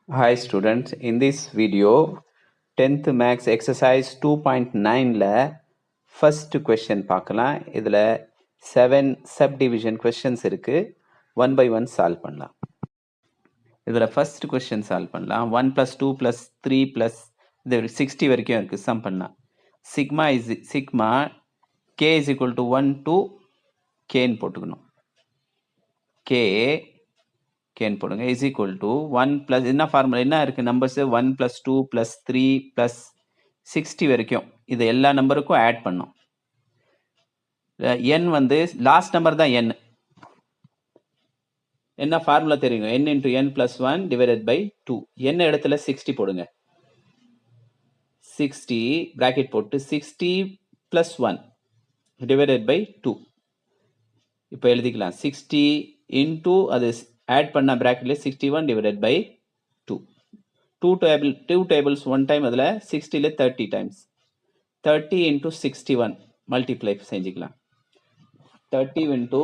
Hi students, in this video 10th max exercise 2.9 ல first question பார்க்கலாம். இதுல 7 subdivision questions இருக்கு. one by one solve பண்ணலாம். இதுல first question solve பண்ணலாம். 1 plus 2 plus 3 plus இது 60 வரைக்கும் இருக்கு. sum பண்ணலாம். Sigma k is equal to 1 to k ன்னு போட்டுக்கணும். k கேன் போடுங்க இஸ் ஈக்குவல் டு 1 பிளஸ் என்ன ஃபார்முலா என்ன இருக்கு நம்பர்ஸ் 1 பிளஸ் 2 பிளஸ் 3 பிளஸ் 60 வரைக்கும் இது எல்லா நம்பருக்கும் ஆட் பண்ணும் n வந்து லாஸ்ட் நம்பர் தான் n என்ன ஃபார்முலா தெரியுங்க n into n plus 1 divided by 2 n இடத்துல 60 போடுங்க 60 பிராக்கெட் போட்டு 60 plus 1 divided by 2 இப்போ எழுதிக்கலாம் 60 into அது add பண்ண bracketல 61 divided by 2 two tables one time அதில் 60ல 30 times 30 into 61 multiply செஞ்சிக்கலாம் 30 into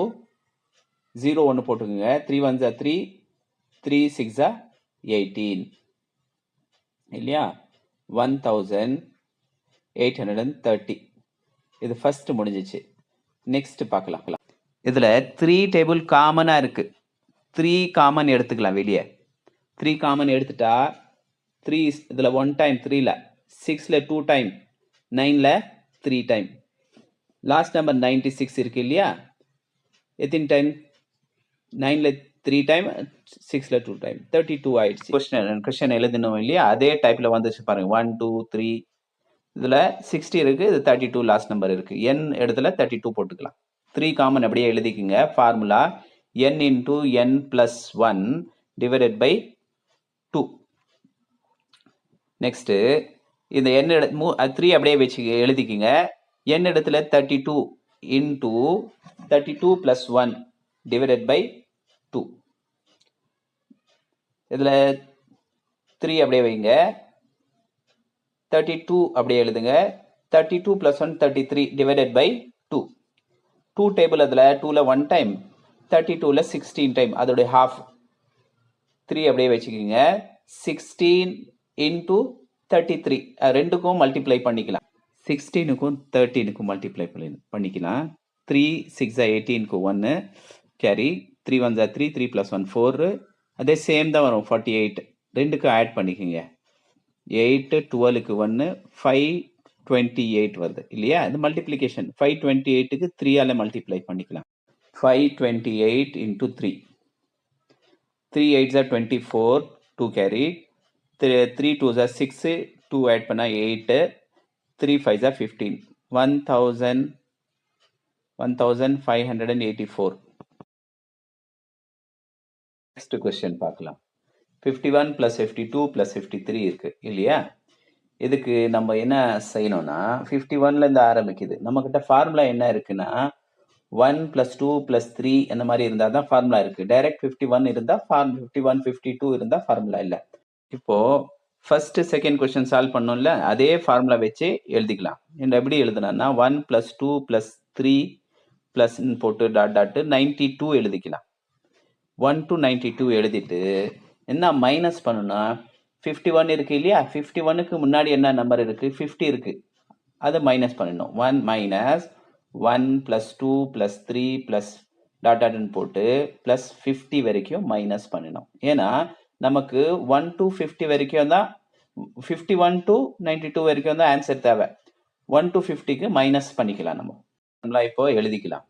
0 ஒன்று போட்டுக்குங்க 3 1s are 3 3 6 are 18 இல்லையா 1830 இது ஃபர்ஸ்ட் முடிஞ்சிச்சு நெக்ஸ்ட் பார்க்கலாம் இதில் 3 டேபிள் காமனாக இருக்கு 3 காமன் எடுத்துக்கலாம் வெளியே 3 காமன் எடுத்துட்டா 3 இதில் 1 டைம் 3ல 6ல 2 டைம் 9ல 3 டைம் லாஸ்ட் நம்பர் 96 இருக்கு இல்லையா எத்தனை டைம் 9ல 3 டைம் 6ல 2 டைம் 32 ஆயிடுச்சு கொஸ்டின் எழுதணும் இல்லையா அதே டைப்ல வந்துச்சு பாருங்க 1 2 3 இதில் 60 இருக்கு இது 32 லாஸ்ட் நம்பர் இருக்கு n இடத்துல 32 போட்டுக்கலாம் 3 காமன் அப்படியே எழுதிக்குங்க formula n into n plus 1 divided by 2 next இந்த n 3 அப்படியே வச்சு எழுதிக்குங்க n இடத்துல 32 into 32 plus 1 divided by 2 இதுல 3 அப்படியே வைங்க 32 அப்படியே எழுதுங்க 32 plus 1 33 divided by 2 2 டேபிள் அதில் 2ல 1 டைம் 32ல 16 டைம் அதோட half 3 அப்படியே வச்சுக்கோங்க 16 into 33 ரெண்டுக்கும் மல்டிப்ளை பண்ணிக்கலாம் 16க்கும் 13க்கும் மல்டிப்ளை பண்ணிக்கலாம் 3 6 18க்கு 1 கேரி 3 1 3 3 plus 1 4 அதே சேம் தான் வரும் 48 ரெண்டுக்கும் ஆட் பண்ணிக்கோங்க 8 12க்கு 1 5 28 வருது இல்லையா இது மல்டிப்ளிகேஷன் 528க்கு 3ஆல மல்டிப்ளை பண்ணிக்கலாம் 528 into 3 3 8s are 24 2 carry 3 2s are 6 2 add பண்ணா 8 3 5s are 15 1584 next question பார்க்கலாம் 51 plus 52 plus 53 இருக்கு இல்லையா இதுக்கு நம்ம என்ன செய்யணும்னா 51ல இருந்து ஆரம்பிக்குது நம்ம கிட்ட ஃபார்முலா என்ன இருக்குன்னா 1 plus 2 plus 3 அந்த மாதிரி இருந்தால் தான் ஃபார்முலா இருக்கு டைரக்ட் 51 இருந்தால் 51 52 இருந்தால் ஃபார்முலா இல்லை இப்போ ஃபர்ஸ்ட் செகண்ட் கொஸ்டின் சால்வ் பண்ணோம்ல அதே ஃபார்முலா வச்சு எழுதிக்கலாம் எப்படி எழுதுனா 1 plus 2 plus 3 plus போட்டு டாட் டாட் 92 எழுதிக்கலாம் 1 to 92 எழுதிட்டு என்ன மைனஸ் பண்ணணும்னா 51 இருக்கு இல்லையா 51க்கு முன்னாடி என்ன நம்பர் இருக்கு 50 இருக்கு அதை மைனஸ் பண்ணணும் 1 minus 1 plus 2 plus 3 plus dot டாட்னு போட்டு plus 50 வரைக்கும் மைனஸ் பண்ணணும் ஏன்னா நமக்கு 1 to 50 வரைக்கும் தான் 51 to 92 வரைக்கும் தான் ஆன்சர் தேவை 1 to 50க்கு மைனஸ் பண்ணிக்கலாம் நம்ம இப்போ எழுதிக்கலாம்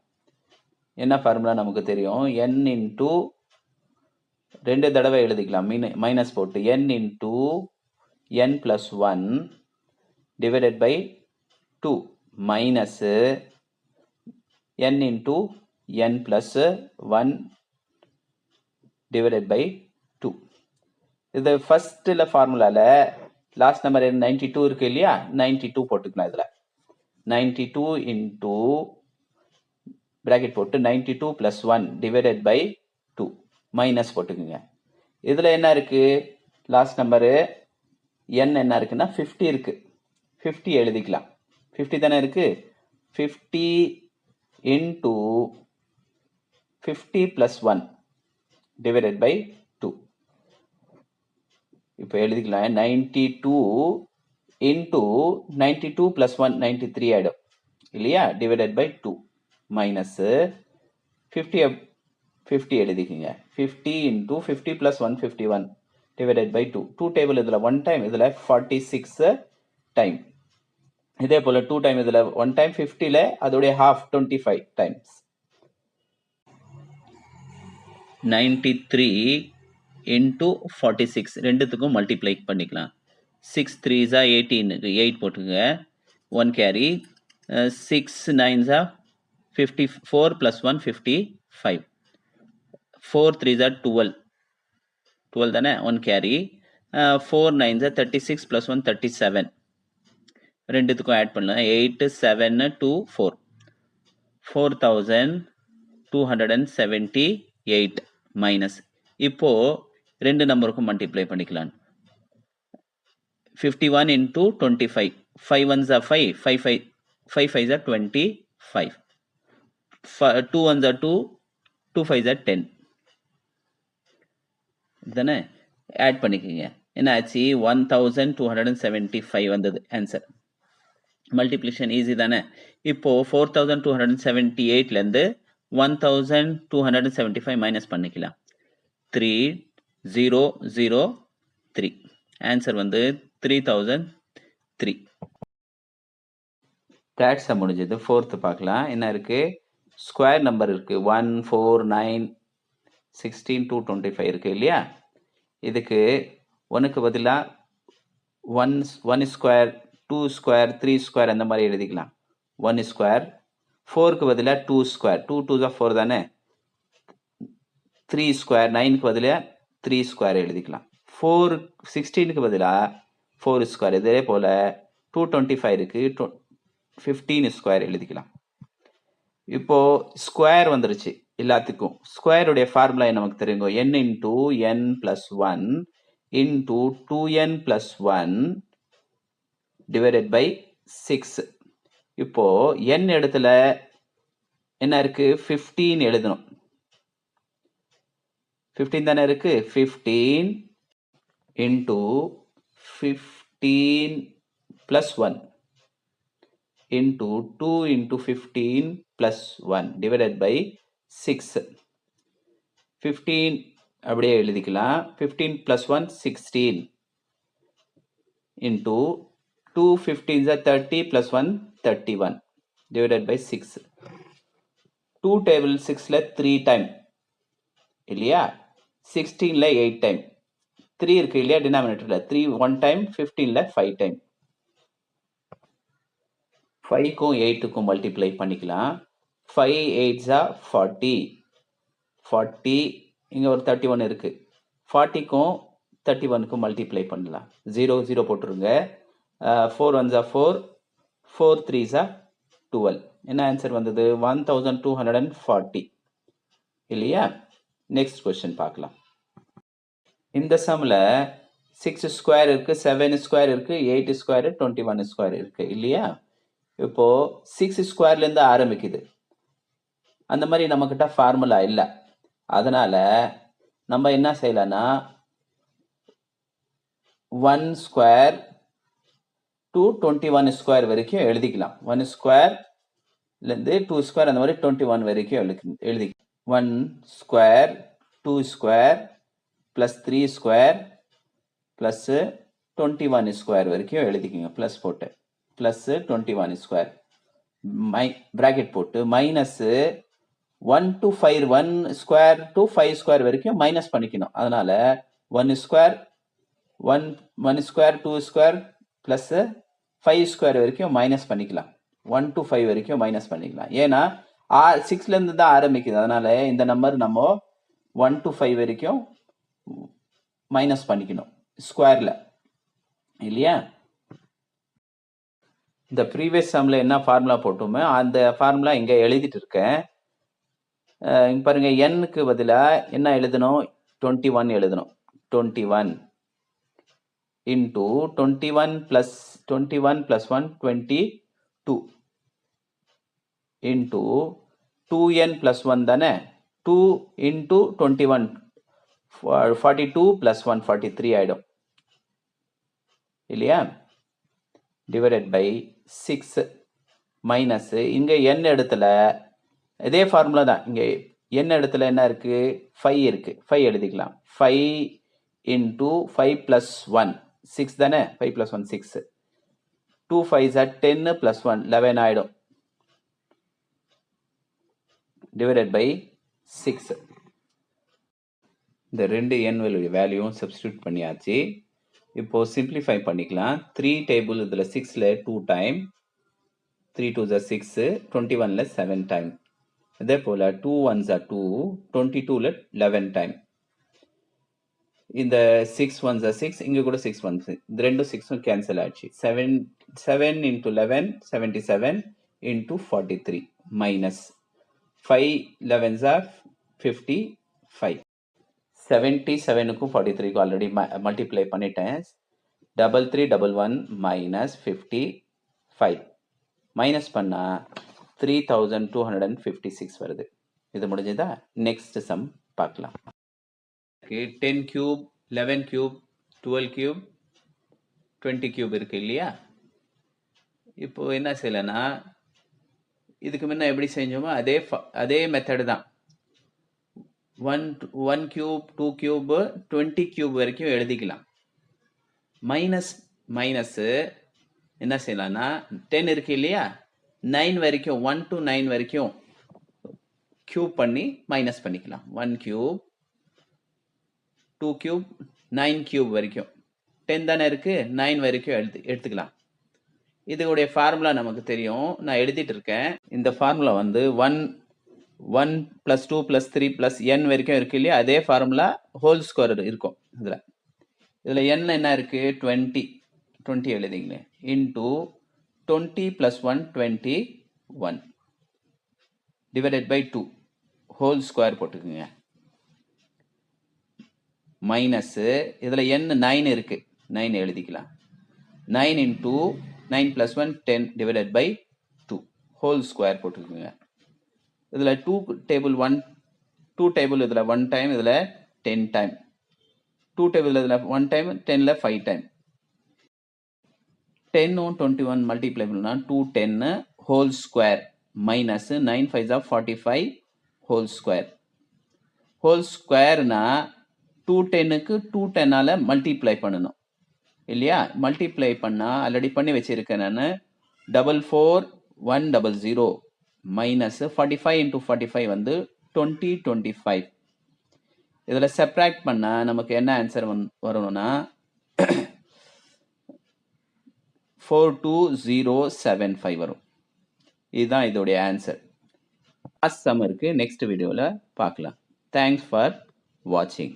என்ன ஃபார்முலா நமக்கு தெரியும் n into ரெண்டு தடவை எழுதிக்கலாம் மைனஸ் போட்டு n into n plus 1 divided by 2 minus n into n plus 1 divided by 2 இது ஃபர்ஸ்ட்ல ஃபார்முலால லாஸ்ட் நம்பர் 92 இருக்கு இல்லையா 92 போட்டுக்கலாம் இதுல 92 into bracket போட்டு 92 plus 1 divided by 2 மைனஸ் போட்டுக்குங்க இதுல என்ன இருக்கு லாஸ்ட் நம்பரு n என்ன இருக்குன்னா 50 இருக்கு 50 எழுதிக்கலாம் 50 தானே இருக்கு 50 into 50 plus 1 divided by 2 இப்போ எழுதிக்கலாம் 92 into 92 plus 1 93 ஆயிடும் இல்லையா, divided by 2 minus 50 எழுதிக்கங்க. 50 into 50 plus 151 divided by 2. 2 table இதில் 1 time, இதில் 46 time. இதே போல 2 time இதில் 1 time 50ல அதோடைய half 25 times. 93 into 46 ரெண்டுத்துக்கும் மல்டிப்ளை பண்ணிக்கலாம். 6 3s 18, 8 போட்டுங்க, 1 carry, 6 9s 54 plus 1 55, 4 3s 12 தானே, 1 carry, 4 9s 36 plus 1 37, ரெண்டுத்துக்கும் ஆட் பண்ணலாம். 8 7 2 4, 4278 மைனஸ். இப்போ ரெண்டு நம்பருக்கும் மல்டிப்ளை பண்ணிக்கலாம். 51 into 25, 5 1s are 5, 5 5s are 25, 2 1s are 2, 2 5s are 10. தானே, ஆட் பண்ணிக்கோங்க. என்ன ஆச்சு, 1275 வந்தது ஆன்சர். மல்டிப்ளிகேஷன் ஈஸி தானே. இப்போ 4278லேருந்து 1275 மைனஸ் பண்ணிக்கலாம். 3003. ஆன்சர் வந்து 3003. தேர்ட் சம் முடிஞ்சது. ஃபோர்த்து பார்க்கலாம். என்ன இருக்கு, ஸ்கொயர் நம்பர் இருக்கு. 1 4 9 16 2 25 இருக்கு இல்லையா. இதுக்கு 1க்கு பதிலாக 1 ஸ்கொயர் 2 ஸ்கொயர் 3 ஸ்கொயர் அந்த மாதிரி எழுதிக்கலாம். 1 ஸ்கொயர். 4க்கு பதிலாக 2 ஸ்கொயர், 2 2s 4 தானே. 3 ஸ்கொயர், 9க்கு பதிலாக 3 ஸ்கொயர் எழுதிக்கலாம். 16க்கு பதிலாக 4 ஸ்கொயர். இதே போல் 225 இருக்கு, 15 ஸ்கொயர் எழுதிக்கலாம். இப்போ ஸ்கொயர் வந்துருச்சு எல்லாத்துக்கும். ஸ்கொயருடைய ஃபார்முலா நமக்கு தெரியுங்க, n into n plus 1 into 2n plus 1 divided by 6. இப்போ n இடத்துல என்ன இருக்கு, 15 எழுதணும். 15 தானே இருக்கு. 15 into 15 plus 1 into 2 into 15 plus 1 divided by 6. 15 அப்படியே எழுதிக்கலாம். 15 plus 1 16 into 2 15s are 30 plus 1 31 divided by 6. 2 table 6ல 3 time இல்லையா, 16ல 8 time, 3 இருக்கு இல்லையா டினாமினேட்டர்ல. 3 1 time, 15ல 5 time. 5க்கும் 8க்கும் மல்டிப்ளை பண்ணிக்கலாம். 5 8s are 40, 40 இங்கே ஒரு 31 இருக்கு. 40க்கும் 31க்கும் மல்டிப்ளை பண்ணலாம். 0 0 போட்டுருங்க. 4 1s are 4, 4 3s are 12. என்ன ஆன்சர் வந்தது, 1240 இல்லையா. நெக்ஸ்ட் கொஸ்டின் பார்க்கலாம். இந்த சம்மில் 6 ஸ்கொயர் இருக்கு, 7 ஸ்கொயர் இருக்கு, 8 ஸ்கொயர், 21 ஸ்கொயர் இருக்கு இல்லையா. இப்போ 6 ஸ்கொயர்லேருந்து ஆரம்பிக்குது. அந்த மாதிரி நம்மக்கிட்ட ஃபார்முலா இல்லை. அதனால நம்ம என்ன செய்யலாம்னா 1 ஸ்கொயர் டு 21 ஸ்கொயர் வரைக்கும் எழுதிக்கலாம். 1 ஸ்கொயர்லேருந்து 2 ஸ்கொயர் அந்த மாதிரி 21 வரைக்கும் எழுதிக்கலாம். 1 square 2 square plus 3 square plus 21 square வரைக்கும் எழுதிக்கிங்க. ப்ளஸ் போட்டு ப்ளஸ் 21 ஸ்கொயர் ப்ராக்கெட் போட்டு minus 1 to 5, 1 square to 5 square வரைக்கும் மைனஸ் பண்ணிக்கணும். அதனால 1 square 1 square 2 square plus 5 square வரைக்கும் மைனஸ் பண்ணிக்கலாம். 1 to 5 வரைக்கும் மைனஸ் பண்ணிக்கலாம். ஏன்னா 6லேருந்து தான் ஆரம்பிக்குது. அதனால இந்த நம்பர் நம்ம 1 to 5 வரைக்கும் மைனஸ் பண்ணிக்கணும் ஸ்கொயரில் இல்லையா. இந்த ப்ரீவியஸ் சம்மில் என்ன ஃபார்முலா போட்டோமோ அந்த ஃபார்முலா இங்கே எழுதிட்டு இருக்கேன். பாருங்க, எண்ணுக்கு பதிலாக என்ன எழுதணும், 21 எழுதணும். 21 into 21 plus 1 22 into 2n plus 1 தானே. 2 into 21 42 plus 1 43 ஆயிடும். இல்லையா? டிவைடட் பை 6 மைனஸ் இங்கே n இடத்துல இதே ஃபார்முலா தான். இங்கே n இடத்துல என்ன இருக்குது? 5 இருக்குது. 5 எழுதிக்கலாம். 5 இன்ட்டு 5 ப்ளஸ் 1 6 தானே? 5 ப்ளஸ் 1 6. 2 5s are 10 plus 1 11 ஆயிடும். Divided by 6. இந்த ரெண்டு n வேல்யூவும் சப்ஸ்டியூட் பண்ணியாச்சு. இப்போ சிம்பிளிஃபை பண்ணிக்கலாம். 3 டேபிள் இதில் 6ல் 2 டைம், 3 2s are 6, 21ல் 7 டைம். இதே போல் 2 1s are 2, 22ல் 11 டைம். இந்த 6 1s are 6, இங்கே கூட 6 1s. இந்த ரெண்டும் 6ம் கேன்சல் ஆச்சு. 7 into 11 77 into 43 minus 5 11s are 55. 77க்கும் 43க்கும் already multiply பண்ணிட்டேன். 3311 minus 55 மைனஸ் பண்ணால் 3256 வருது. இது முடிஞ்சதா? நெக்ஸ்ட் சம் பார்க்கலாம். 10 கியூப் 11 கியூப் 12 கியூப் 20 கியூப் இருக்கு இல்லையா? இப்போ என்ன செய்யலைன்னா இதுக்கு முன்ன எப்படி செஞ்சோமோ அதே மெத்தடு தான். 1 கியூப் 2 கியூப் 20 கியூப் வரைக்கும் எழுதிக்கலாம். மைனஸ் என்ன செய்யலாம்னா 10 இருக்கு இல்லையா? 9 வரைக்கும் 1 to 9 வரைக்கும் கியூப் பண்ணி மைனஸ் பண்ணிக்கலாம். 1 கியூப் 2 கியூப் 9 கியூப் வரைக்கும் 10 தானே இருக்கு, 9 வரைக்கும் எடுத்துக்கலாம். இதோடைய ஃபார்முலா நமக்கு தெரியும், நான் எழுதிட்டு இருக்கேன். இந்த ஃபார்முலா வந்து 1 + 2 + 3 + n வரைக்கும் இருக்கு இல்லையா? அதே ஃபார்முலா ஹோல் ஸ்கொயர் இருக்கும். இதில் n என்ன இருக்கு? 20 எழுதிங்களேன். Into 20 + 1 21 divided by 2 whole square போட்டுக்குங்க. மைனஸ் இதில் n 9 இருக்கு, 9 எழுதிக்கலாம். 9 into 9 + 1 10 divided by 2 whole square போட்டுக்குங்க. இதில் 2 டேபிள் இதில் 1 டைம், இதில் 10 டைம். 2 டேபிள் இதில் 1 டைம், 10ல் 5 டைம். 10ம் 21 மல்டிப்ளை பண்ணா 210 whole square minus 9 5s are 45 whole square. Whole ஸ்கொயர்னா 210க்கு 210ஆல் மல்டிப்ளை பண்ணணும் இல்லையா? மல்டிப்ளை பண்ணால் ஆல்ரெடி பண்ணி வச்சிருக்கேன் நான். 44100 மைனஸ் 45 into 45 வந்து 2025. இதில் சப்ராக்ட் பண்ணால் நமக்கு என்ன ஆன்சர் வரணும்னா 42075 வரும். இதுதான் இதோடைய ஆன்சர். லாஸ்ட் சம் இருக்கு, நெக்ஸ்ட் வீடியோவில் பார்க்கலாம். தேங்க்ஸ் ஃபார் வாட்சிங்.